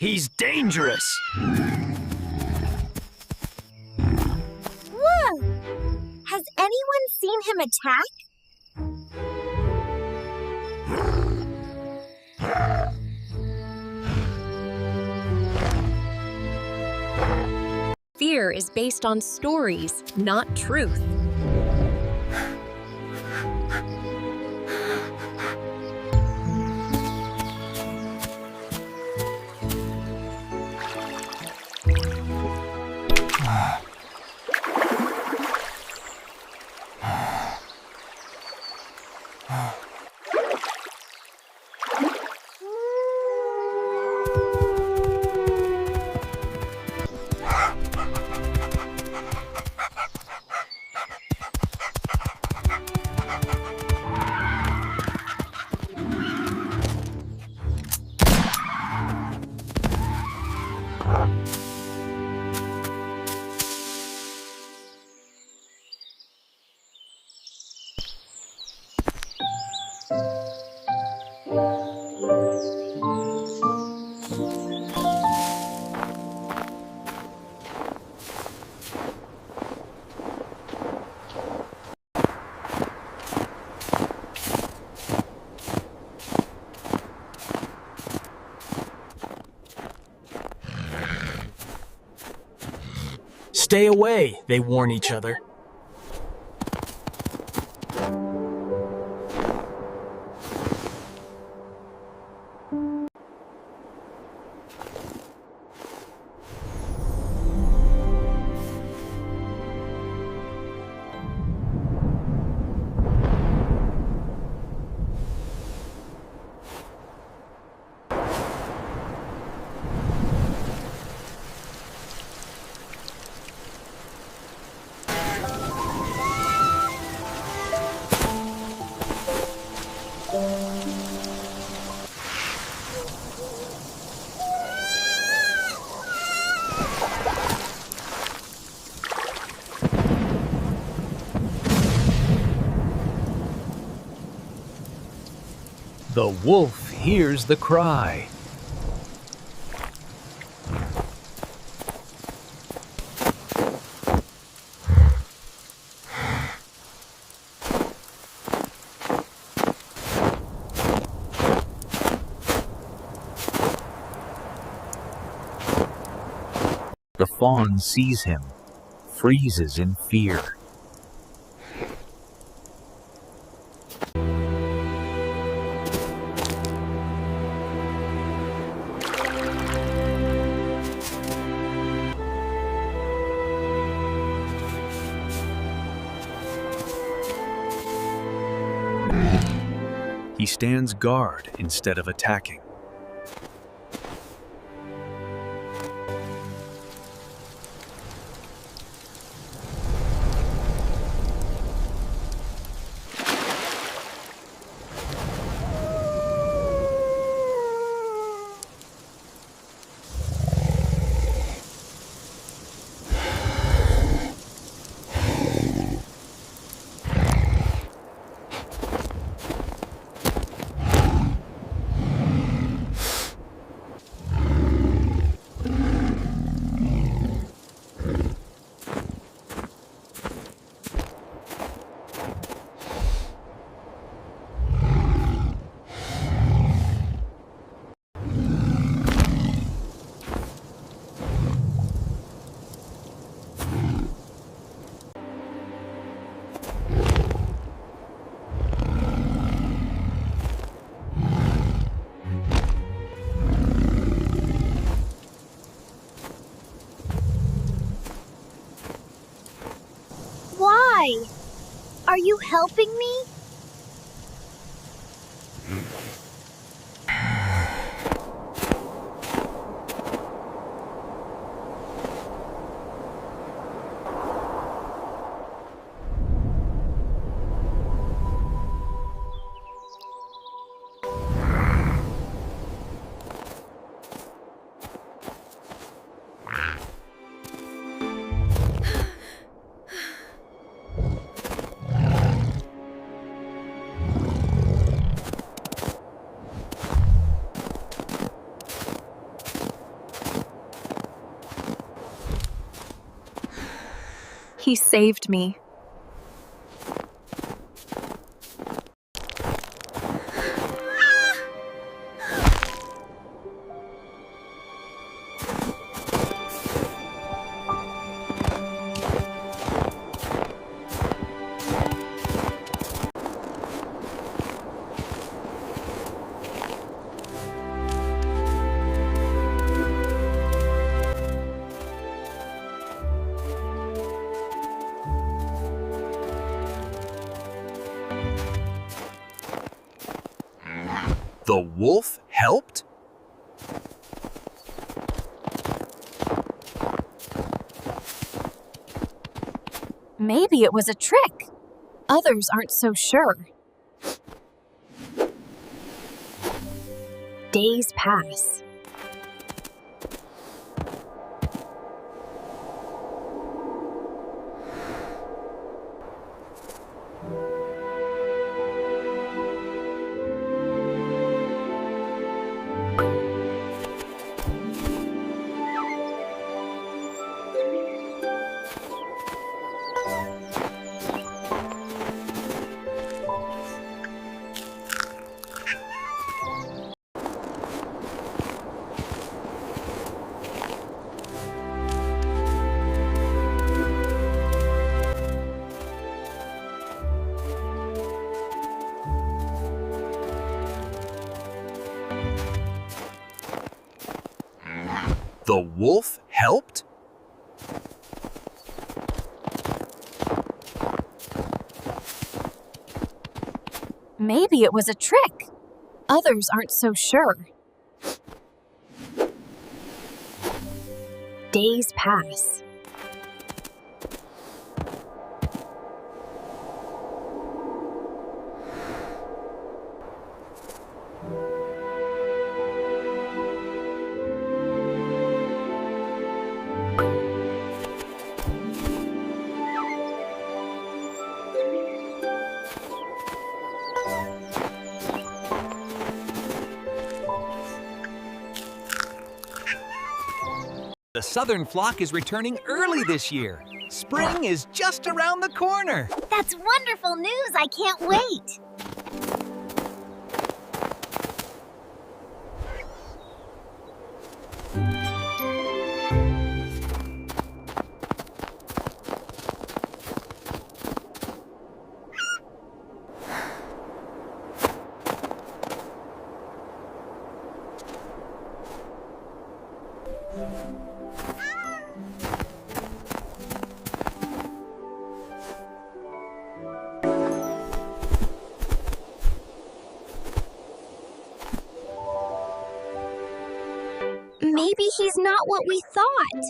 He's dangerous! Whoa! Has anyone seen him attack? Fear is based on stories, not truth. Stay away, they warn each other. The wolf hears the cry. The fawn sees him, freezes in fear. He stands guard instead of attacking. Why? Are you helping me? He saved me. The wolf helped? Maybe it was a trick. Others aren't so sure. Days pass. The wolf helped? Maybe it was a trick. Others aren't so sure. Days pass. The southern flock is returning early this year. Spring is just around the corner. That's wonderful news. I can't wait. Maybe he's not what we thought.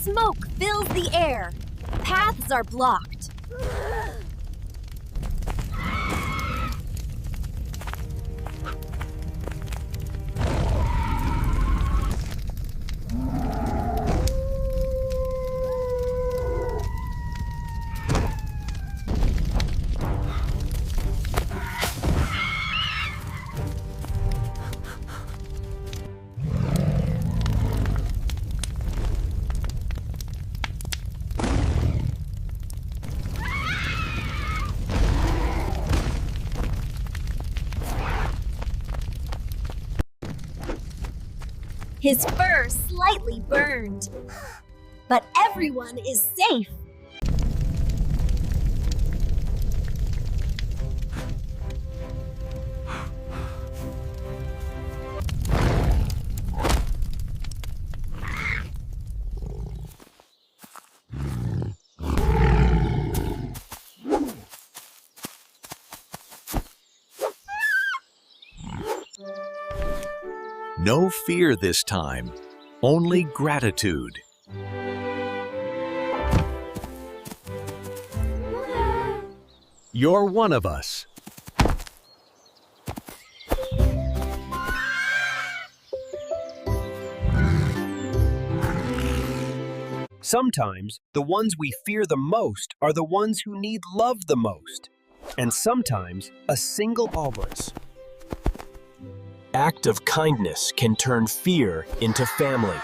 Smoke fills the air. Paths are blocked. His fur slightly burned, but everyone is safe. No fear this time, only gratitude. You're one of us. Sometimes the ones we fear the most are the ones who need love the most. And sometimes a single act of kindness can turn fear into family.